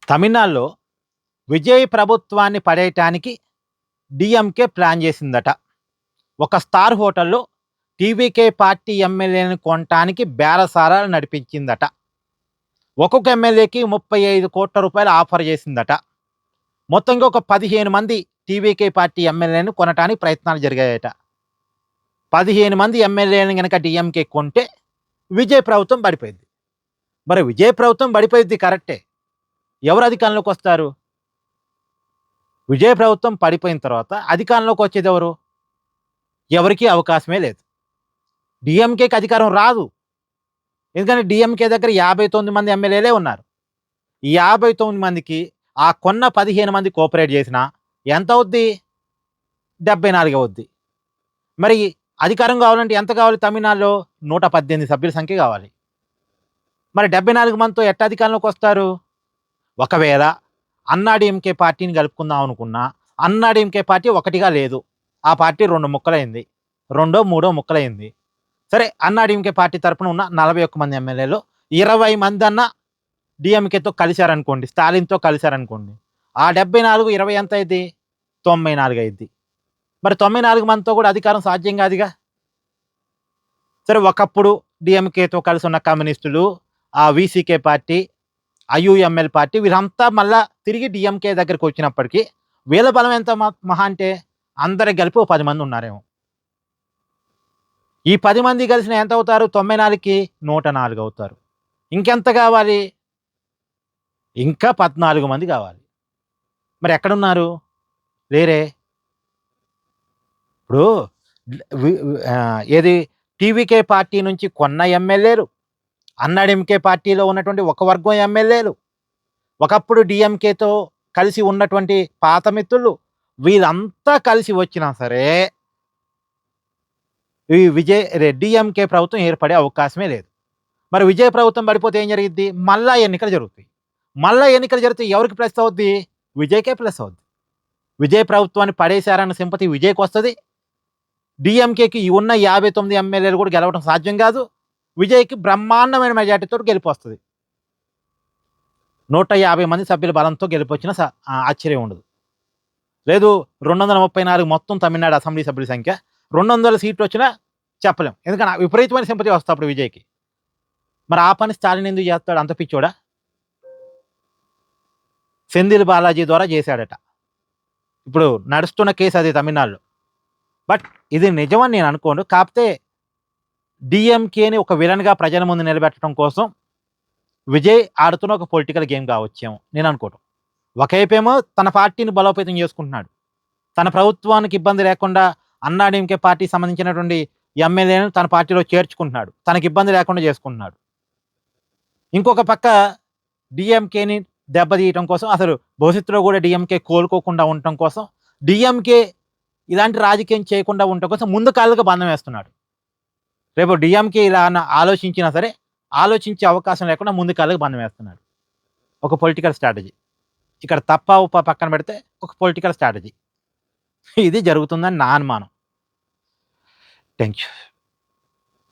తమిళనాడులో విజయ్ ప్రభుత్వాన్ని పడేయటానికి DMK plan చేసిందట. ఒక స్టార్ హోటల్‌లో టీవీకే పార్టీ ఎమ్మెల్యేలను కొనటానికి బేరసారాలు నడిపించిందట. ఒక్కొక్క ఎమ్మెల్యేకి ₹35,00,00,000 ఆఫర్ చేసిందట. మొత్తంగా ఒక 15 మంది టీవీకే పార్టీ ఎమ్మెల్యేలను కొనటానికి ప్రయత్నాలు జరిగాయట. 15 మంది ఎమ్మెల్యేలను గనక డీఎంకే కొంటే విజయ్ ప్రభుత్వం పడిపోయిద్ది. మరి విజయ్ ప్రభుత్వం పడిపోయిద్ది కరెక్టే. ఎవరు అధికారంలోకి వస్తారు? విజయ్ ప్రభుత్వం పడిపోయిన తర్వాత అధికారంలోకి వచ్చేదెవరు? ఎవరికీ అవకాశమే లేదు. డీఎంకేకి అధికారం రాదు. ఎందుకంటే డీఎంకే దగ్గర 59 మంది ఎమ్మెల్యేలే ఉన్నారు. ఈ 59 మందికి ఆ కొన్న 15 మంది కోఆపరేట్ చేసినా ఎంత అవుద్ది? 74 అవుద్ది. మరి అధికారం కావాలంటే ఎంత కావాలి తమిళనాడులో? 118 సభ్యుల సంఖ్య కావాలి. మరి 74 మందితో ఎట్టా అధికారంలోకి వస్తారు? ఒకవేళ అన్నాడీఎంకే పార్టీని కలుపుకుందాం అనుకున్నా, అన్నాడీఎంకే పార్టీ ఒకటిగా లేదు. ఆ పార్టీ 2 ముక్కలైంది. రెండో, మూడో ముక్కలైంది. సరే అన్నాడీఎంకే పార్టీ తరపున ఉన్న 41 మంది ఎమ్మెల్యేలు 20 మందన్నా డీఎంకేతో కలిశారనుకోండి, స్టాలిన్‌తో కలిశారనుకోండి. ఆ 74, 20 ఎంత అయింది? 94 అయింది. మరి 94 మందితో కూడా అధికారం సాధ్యం కాదుగా. సరే ఒకప్పుడు డీఎంకేతో కలిసి ఉన్న కమ్యూనిస్టులు, ఆ వీసీకే పార్టీ, ఐయూఎంఎల్ పార్టీ వీరంతా మళ్ళా తిరిగి డీఎంకే దగ్గరికి వచ్చినప్పటికీ వీళ్ళ బలం ఎంత మహా అంటే అందరికి కలిపి ఓ 10 మంది ఉన్నారేమో. ఈ 10 మంది కలిసిన ఎంత అవుతారు? 94కి 104 అవుతారు. ఇంకెంత కావాలి? ఇంకా 14 మంది కావాలి. మరి ఎక్కడున్నారు? లేరే. ఇప్పుడు ఏది టీవీకే పార్టీ నుంచి కొన్న ఎమ్మెల్యేలు, అన్నాడీఎంకే పార్టీలో ఉన్నటువంటి ఒక వర్గం ఎమ్మెల్యేలు, ఒకప్పుడు డీఎంకేతో కలిసి ఉన్నటువంటి పాత మిత్రులు వీళ్ళంతా కలిసి వచ్చినా సరే ఈ డీఎంకే ప్రభుత్వం ఏర్పడే అవకాశమే లేదు. మరి విజయ్ ప్రభుత్వం పడిపోతే ఏం జరిగిద్ది? మళ్ళా ఎన్నికలు జరుగుతాయి. మళ్ళా ఎన్నికలు జరిగితే ఎవరికి ప్లస్ అవుద్ది? విజయ్‌కే ప్లస్ అవుద్ది. విజయ్ ప్రభుత్వాన్ని పడేశారన్న సింపతి విజయ్‌కి వస్తది. డీఎంకేకి ఉన్న 59 ఎమ్మెల్యేలు కూడా గెలవడం సాధ్యం కాదు. విజయ్‌కి బ్రహ్మాండమైన మెజార్టీతోటి గెలుపొస్తది. 150 మంది సభ్యుల బలంతో గెలుపొచ్చినా ఆశ్చర్యం ఉండదు. లేదు 234 మొత్తం తమిళనాడు అసెంబ్లీ సభ్యుల సంఖ్య. 200 సీట్లు వచ్చినా చెప్పలేం. ఎందుకంటే విపరీతమైన సింపతి వస్తది అప్పుడు విజయ్‌కి. మరి ఆ పని స్టాలిన్ ఎందుకు చేస్తాడు? అంత పిచ్చోడా? సెంధిల్ బాలాజీ ద్వారా చేశాడట. ఇప్పుడు నడుస్తున్న కేసు అది తమిళనాడులో. బట్ ఇది నిజమని నేను అనుకోను. కాకపోతే డీఎంకేని ఒక విలన్‌గా ప్రజల ముందు నిలబెట్టడం కోసం విజయ్ ఆడుతున్న ఒక పొలిటికల్ గేమ్ కావచ్చేమో నేను అనుకోవటం. ఒకవైపేమో తన పార్టీని బలోపేతం చేసుకుంటున్నాడు. తన ప్రభుత్వానికి ఇబ్బంది లేకుండా అన్నాడీఎంకే పార్టీకి సంబంధించినటువంటి ఎమ్మెల్యేలను తన పార్టీలో చేర్చుకుంటున్నాడు. తనకి ఇబ్బంది లేకుండా చేసుకుంటున్నాడు. ఇంకొక పక్క డీఎంకేని దెబ్బతీయటం కోసం, అసలు భవిష్యత్తులో కూడా డీఎంకే కోలుకోకుండా ఉండటం కోసం, డీఎంకే ఇలాంటి రాజకీయం చేయకుండా ఉండటం కోసం ముందు కాళ్ళకి బంధం వేస్తున్నాడు. రేపు డీఎంకే ఇలా ఆలోచించినా సరే ఆలోచించే అవకాశం లేకుండా ముందు కాళ్ళకి బంధం వేస్తున్నాడు. ఒక పొలిటికల్ స్ట్రాటజీ. ఇక్కడ తప్ప ఉప్ప పక్కన పెడితే ఒక పొలిటికల్ స్ట్రాటజీ. ఇది జరుగుతుందని నా అనుమానం. Thank you.